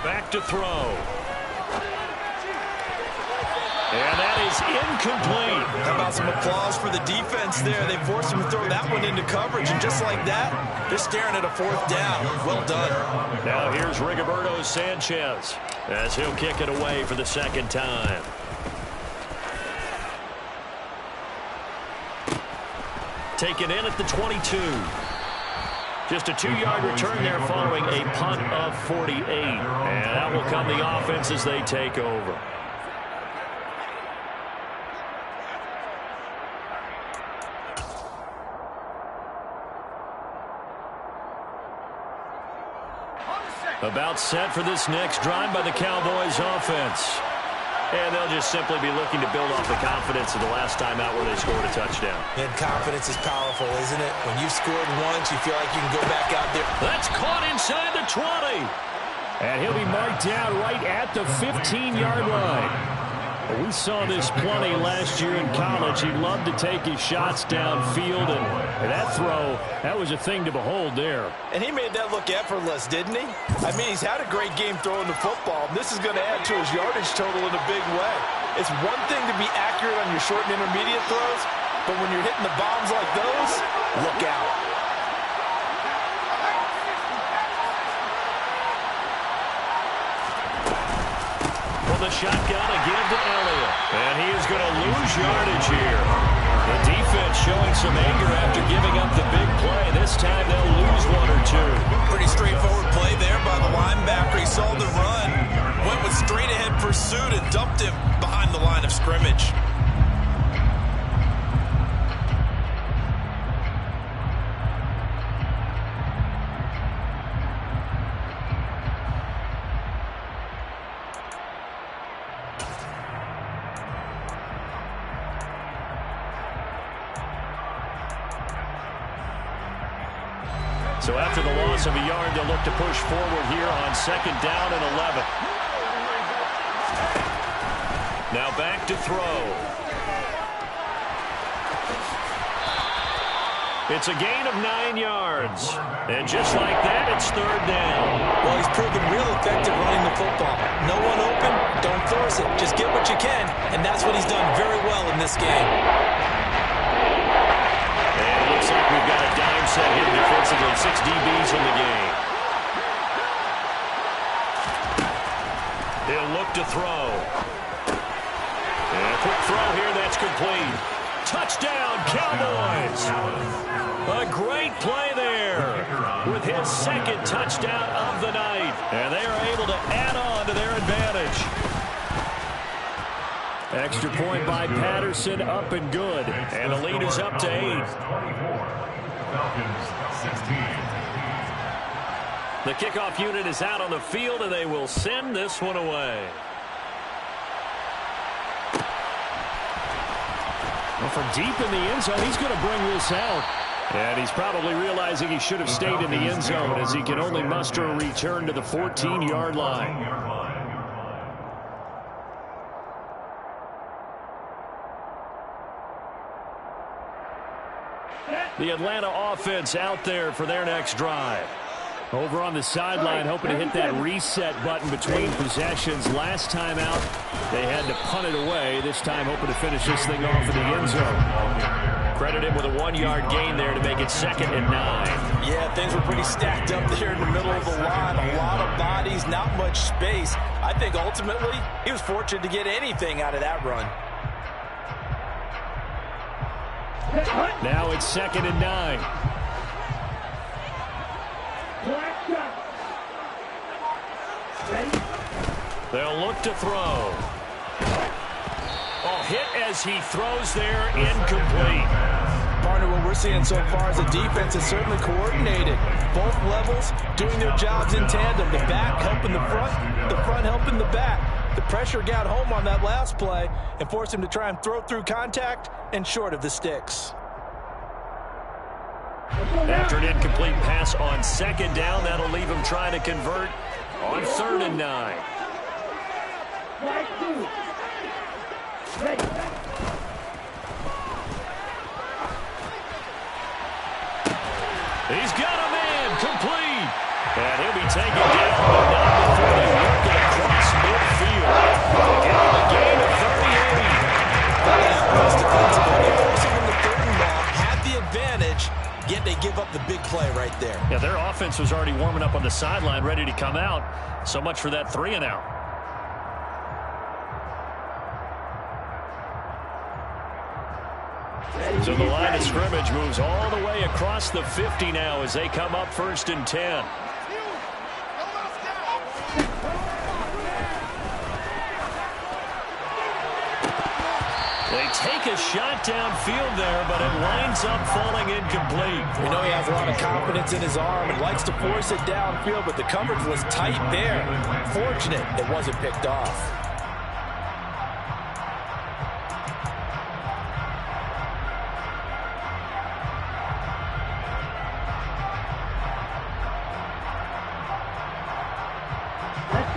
Back to throw. And that is incomplete. How about some applause for the defense there? They forced him to throw that one into coverage, and just like that, they're staring at a 4th down. Well done. Now here's Rigoberto Sanchez as he'll kick it away for the 2nd time. Taken in at the 22. Just a 2-yard return there following a punt of 48. And that will come the offense as they take over. About set for this next drive by the Cowboys offense. And they'll just simply be looking to build off the confidence of the last time out where they scored a touchdown. And confidence is powerful, isn't it? When you've scored once, you feel like you can go back out there. That's caught inside the 20. And he'll be marked down right at the 15-yard line. We saw this plenty last year in college. He loved to take his shots downfield, and that throw, that was a thing to behold there. And he made that look effortless, didn't he? I mean, he's had a great game throwing the football. This is going to add to his yardage total in a big way. It's one thing to be accurate on your short and intermediate throws, but when you're hitting the bombs like those, look out. The shotgun again to Elliott. And he is going to lose yardage here. The defense showing some anger after giving up the big play. This time they'll lose one or two. Pretty straightforward play there by the linebacker. He saw the run, went with straight-ahead pursuit, and dumped him behind the line of scrimmage. So after the loss of a yard, they'll look to push forward here on 2nd down and 11. Now back to throw. It's a gain of 9 yards. And just like that, it's 3rd down. Well, he's proven real effective running the football. No one open, don't force it. Just get what you can, and that's what he's done very well in this game. Looks like we've got a dime set here defensively. 6 DBs in the game. He'll look to throw. And a quick throw here that's complete. Touchdown, Cowboys. A great play there with his 2nd touchdown of the night. And they are able to add on to their advantage. Extra point by Patterson, up and good. And the lead is up to 8. Falcons 16. The kickoff unit is out on the field, and they will send this one away. Well, from deep in the end zone, he's going to bring this out. And he's probably realizing he should have stayed in the end zone as he can only muster a return to the 14-yard line. The Atlanta offense out there for their next drive. Over on the sideline, hoping to hit that reset button between possessions. Last time out, they had to punt it away. This time, hoping to finish this thing off in the end zone. Credit him with a 1-yard gain there to make it 2nd and 9. Yeah, things were pretty stacked up there in the middle of the line. A lot of bodies, not much space. I think ultimately, he was fortunate to get anything out of that run. Now it's 2nd and 9. They'll look to throw. Oh, hit as he throws there, incomplete. Partner, what we're seeing so far is the defense is certainly coordinated. Both levels doing their jobs in tandem. The back helping the front helping the back. The pressure got home on that last play and forced him to try and throw through contact and short of the sticks. After an incomplete pass on 2nd down, that'll leave him trying to convert on 3rd and 9. He's got a man, complete. And he'll be taken down, but not before they work it across midfield. Get him a gain of 38. Yet they give up the big play right there. Yeah, their offense was already warming up on the sideline, ready to come out. So much for that 3 and out. So the line of scrimmage moves all the way across the 50 now as they come up 1st and 10. They take a shot downfield there, but it winds up falling incomplete. You know he has a lot of confidence in his arm and likes to force it downfield, but the coverage was tight there. Fortunate it wasn't picked off.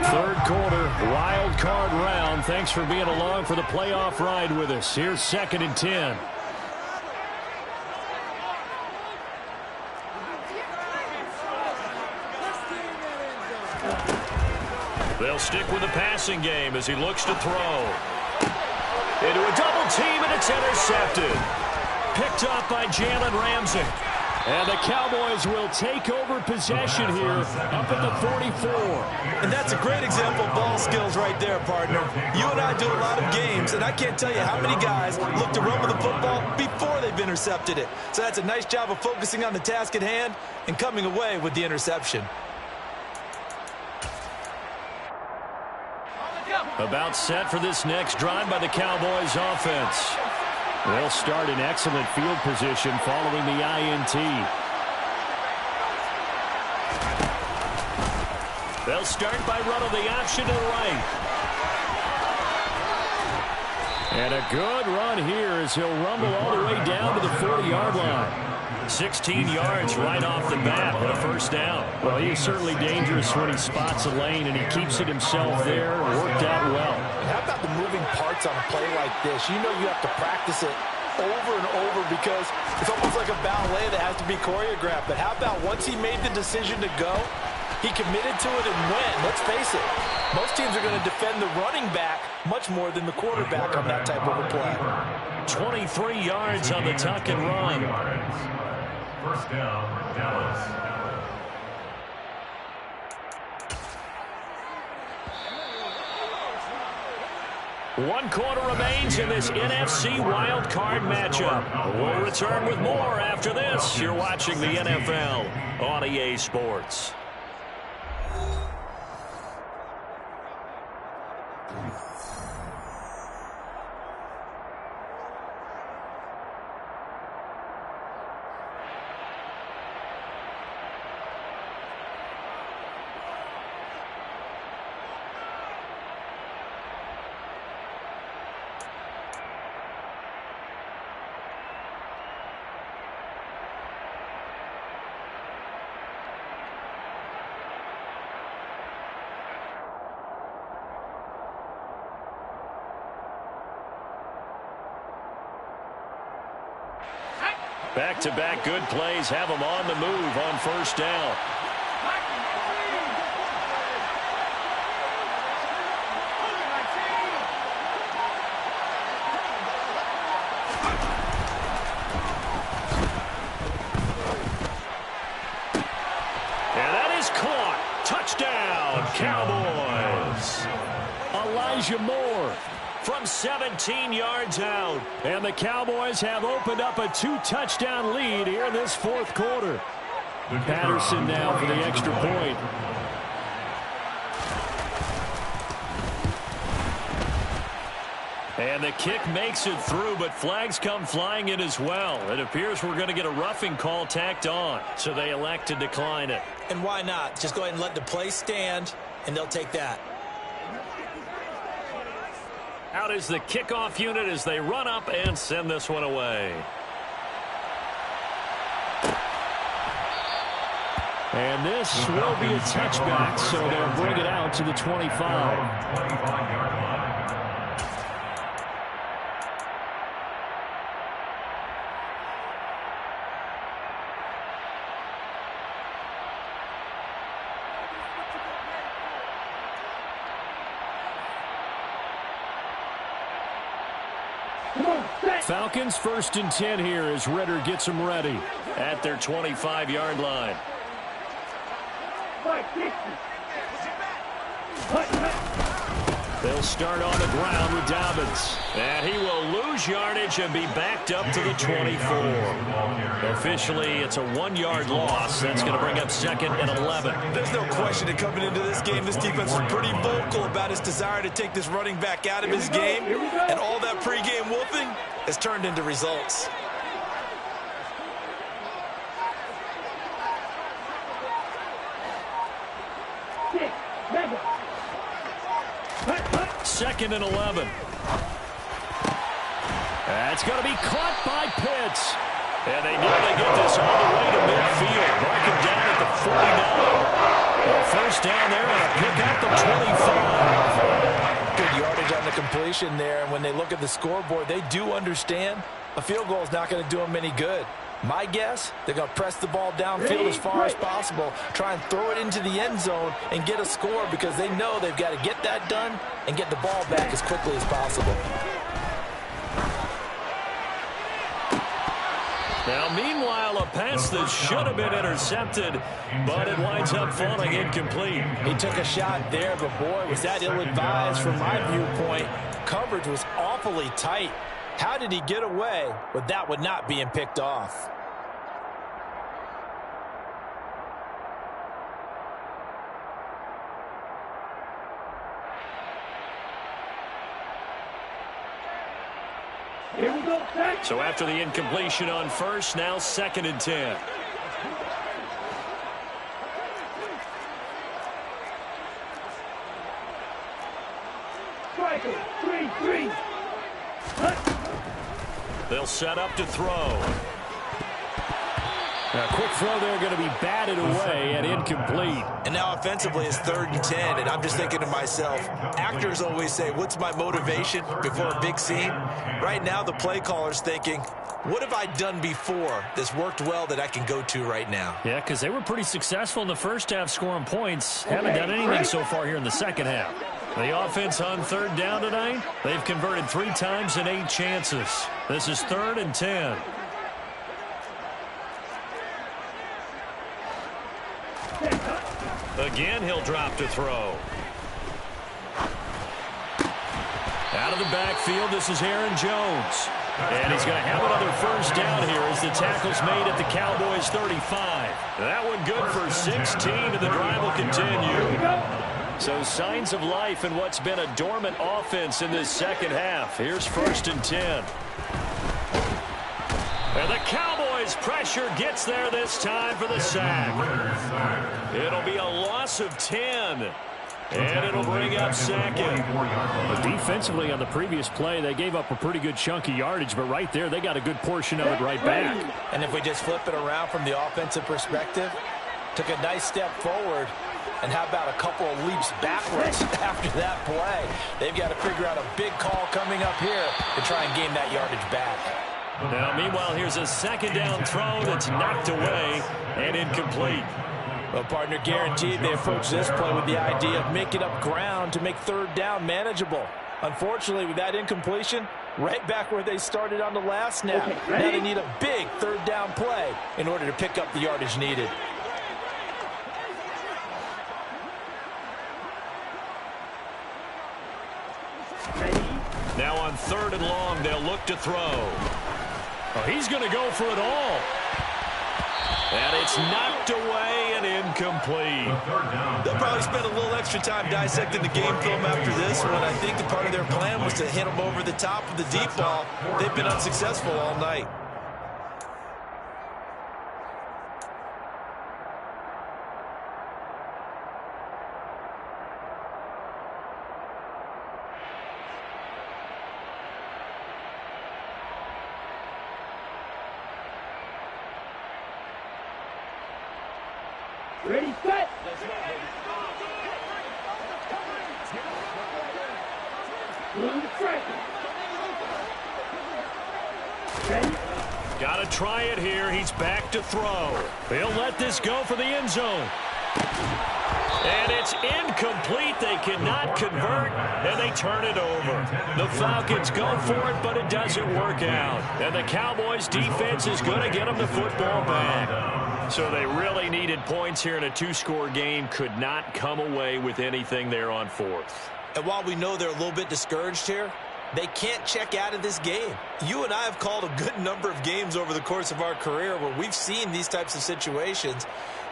Third quarter, wild card round, Thanks for being along for the playoff ride with us. Here's 2nd and 10. They'll stick with the passing game as he looks to throw. Into a double team, and it's intercepted. Picked up by Jalen Ramsey. And the Cowboys will take over possession here up at the 44. And that's a great example of ball skills right there, partner. You and I do a lot of games, and I can't tell you how many guys look to run with the football before they've intercepted it. So that's a nice job of focusing on the task at hand and coming away with the interception. About set for this next drive by the Cowboys offense. They'll start in excellent field position following the INT. They'll start by running the option to the right. And a good run here as he'll rumble all the way down to the 40-yard line. 16 yards right off the bat and a first down. Well, he is certainly dangerous when he spots a lane, and he keeps it himself there. Worked out well. And how about the moving parts on a play like this? You know you have to practice it over and over because it's almost like a ballet that has to be choreographed. But how about once he made the decision to go, he committed to it and went. Let's face it, most teams are going to defend the running back much more than the quarterback on that type of a play. 23 yards on the tuck and run. First down, Dallas. One quarter remains in this NFC Wild Card matchup. We'll return with more after this. You're watching the NFL on EA Sports. Back-to-back good plays have them on the move on first down. And that is caught. Touchdown, Cowboys. Elijah Moore from 17 yards out. And the Cowboys have opened up a 2-touchdown lead here in this fourth quarter. Patterson now for the extra point. And the kick makes it through, but flags come flying in as well. It appears we're going to get a roughing call tacked on, so they elect to decline it. And why not? Just go ahead and let the play stand, and they'll take that. Out is the kickoff unit as they run up and send this one away. And this will be a touchback, so they'll bring it out to the 25. 25-yard line. Falcons 1st and 10 here as Ritter gets them ready at their 25-yard line. They'll start on the ground with Dobbins. And he will lose yardage and be backed up to the 24. Officially, it's a 1-yard loss. That's going to bring up 2nd and 11. There's no question that coming into this game, this defense was pretty vocal about its desire to take this running back out of his game. And all that pregame wolfing has turned into results. Second and 11. That's going to be caught by Pitts. And they nearly get this all the way to midfield. Mark him down at the 49. A first down there and a pick at the 25. Good yardage on the completion there, and when they look at the scoreboard, they do understand a field goal is not going to do them any good. My guess, they're going to press the ball downfield as far as possible, try and throw it into the end zone and get a score because they know they've got to get that done and get the ball back as quickly as possible. Now, meanwhile, a pass that should have been intercepted, but it winds up falling incomplete. He took a shot there, but boy, was that ill-advised from my viewpoint. Coverage was awfully tight. How did he get away with that one not being picked off? Here we go, set. So after the incompletion on first, now 2nd and 10. Striker, 3-3. They'll set up to throw. A quick throw there going to be batted away and incomplete. And now offensively it's 3rd and 10, and I'm just thinking to myself, actors always say, what's my motivation before a big scene? Right now the play caller's thinking, what have I done before that's worked well that I can go to right now? Yeah, because they were pretty successful in the first half scoring points. Haven't done anything so far here in the second half. The offense on 3rd down tonight, they've converted 3 times in 8 chances. This is 3rd and 10. Again, he'll drop to throw. Out of the backfield, this is Aaron Jones. And he's going to have another first down here as the tackle's made at the Cowboys 35. That one good for 16, and the drive will continue. So signs of life in what's been a dormant offense in this second half. Here's 1st and 10. And the Cowboys pressure gets there this time for the sack. It'll be a loss of 10. And it'll bring up 2nd. But defensively on the previous play, they gave up a pretty good chunk of yardage, but right there, they got a good portion of it right back. And if we just flip it around from the offensive perspective, took a nice step forward, and how about a couple of leaps backwards after that play? They've got to figure out a big call coming up here to try and gain that yardage back. Now, meanwhile, here's a 2nd down throw that's knocked away and incomplete. Well, partner, guaranteed they approach this play with the idea of making up ground to make 3rd down manageable. Unfortunately, with that incompletion, right back where they started on the last snap. Now they need a big 3rd down play in order to pick up the yardage needed. Now on 3rd and long, they'll look to throw. Oh, he's going to go for it all. And it's knocked away and incomplete. They'll probably spend a little extra time dissecting the game film after this one. I think the part of their plan was to hit them over the top of the deep ball. They've been unsuccessful all night. Ready, set. Ready. Got to try it here. He's back to throw. He'll let this go for the end zone. And it's incomplete. They cannot convert, and they turn it over. The Falcons go for it, but it doesn't work out. And the Cowboys' defense is going to get them the football back. So they really needed points here in a 2-score game. Could not come away with anything there on 4th. And while we know they're a little bit discouraged here, they can't check out of this game. You and I have called a good number of games over the course of our career where we've seen these types of situations.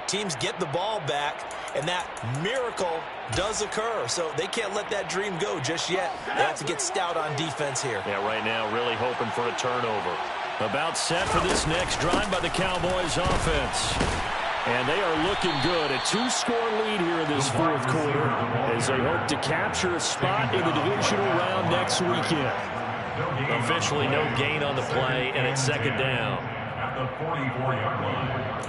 Teams get the ball back, and that miracle does occur. So they can't let that dream go just yet. They have to get stout on defense here. Yeah, right now really hoping for a turnover. About set for this next drive by the Cowboys offense. And they are looking good. A 2-score lead here in this 4th quarter as they hope to capture a spot in the divisional round next weekend. Officially no gain on the play, and it's 2nd down. At the 44-yard line.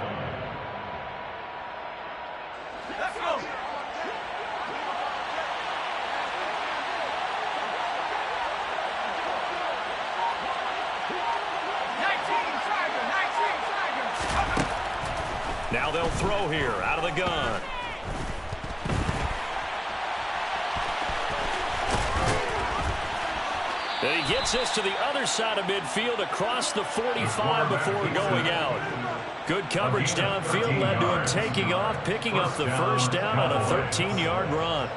Now they'll throw here out of the gun. And he gets this to the other side of midfield across the 45 before going out. Good coverage downfield led to him taking off, picking up the first down on a 13-yard run.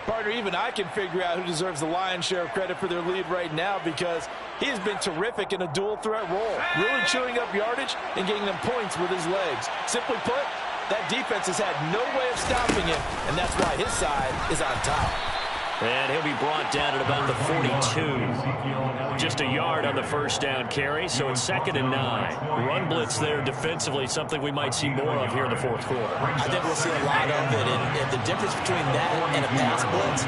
Partner, even I can figure out who deserves the lion's share of credit for their lead right now because he has been terrific in a dual threat role, really chewing up yardage and getting them points with his legs. Simply put, that defense has had no way of stopping him, and that's why his side is on top. And he'll be brought down at about the 42. Just a yard on the first down carry, so it's 2nd and 9. Run blitz there defensively, something we might see more of here in the fourth quarter. I think we'll see a lot of it, and the difference between that and a pass blitz,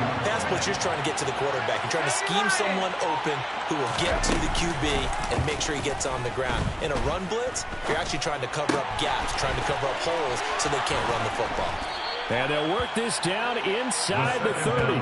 you're trying to get to the quarterback. You're trying to scheme someone open who will get to the QB and make sure he gets on the ground. In a run blitz, you're actually trying to cover up gaps, trying to cover up holes so they can't run the football. And they'll work this down inside the 30.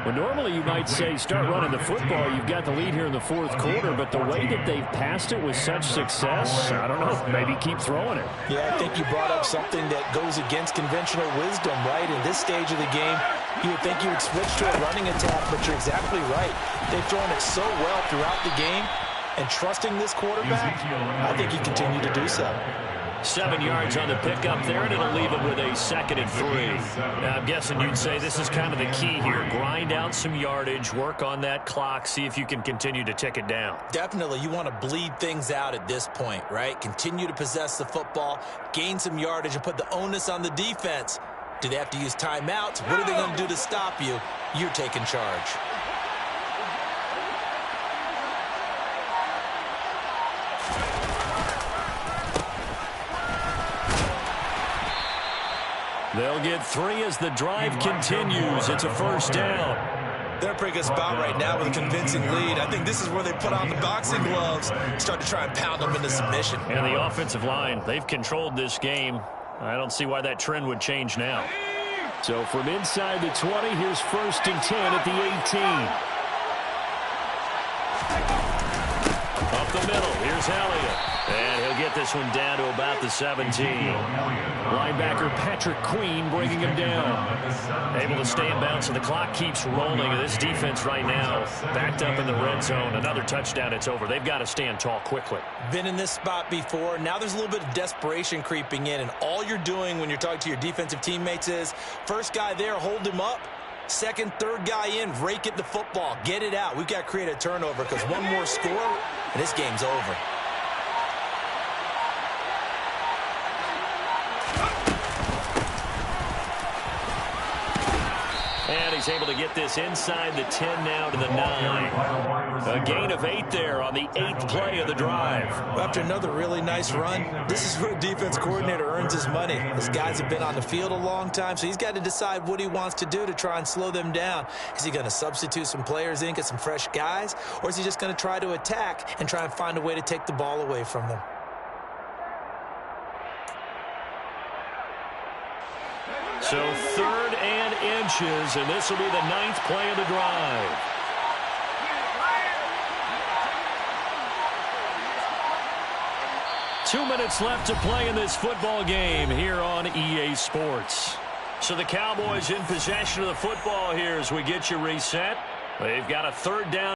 Well, normally you might say start running the football. You've got the lead here in the fourth quarter, but the way that they've passed it with such success, I don't know, maybe keep throwing it. Yeah, I think you brought up something that goes against conventional wisdom, right? In this stage of the game, you would think you would switch to a running attack, but you're exactly right. They've thrown it so well throughout the game, and trusting this quarterback, I think you continue to do so. 7 yards on the pickup there, and it'll leave it with a 2nd and 3. Now, I'm guessing you'd say this is kind of the key here. Grind out some yardage, work on that clock, see if you can continue to tick it down. Definitely, you want to bleed things out at this point, right? Continue to possess the football, gain some yardage, and put the onus on the defense. Do they have to use timeouts? What are they going to do to stop you? You're taking charge. They'll get 3 as the drive continues. It's a first down. They're in a pretty good spot right now with a convincing lead. I think this is where they put on the boxing gloves, start to try and pound them into submission. And the offensive line, they've controlled this game. I don't see why that trend would change now. So from inside the 20, here's 1st and 10 at the 18. Up the middle, here's Elliott. And he'll get this one down to about the 17. Linebacker Patrick Queen bringing him down. Able to stay in bounds, so the clock keeps rolling. And this defense right now backed up in the red zone. Another touchdown, it's over. They've got to stand tall quickly. Been in this spot before. Now there's a little bit of desperation creeping in. And all you're doing when you're talking to your defensive teammates is, first guy there, hold him up. Second, third guy in, rake at the football. Get it out. We've got to create a turnover because one more score, and this game's over. And he's able to get this inside the 10 now to the 9. A gain of 8 there on the 8th play of the drive. After another really nice run, this is where a defense coordinator earns his money. These guys have been on the field a long time, so he's got to decide what he wants to do to try and slow them down. Is he going to substitute some players in, get some fresh guys, or is he just going to try to attack and try and find a way to take the ball away from them? So 3rd and inches, and this will be the 9th play of the drive. Two minutes left to play in this football game here on EA Sports. So the Cowboys in possession of the football here as we get you reset. They've got a 3rd down.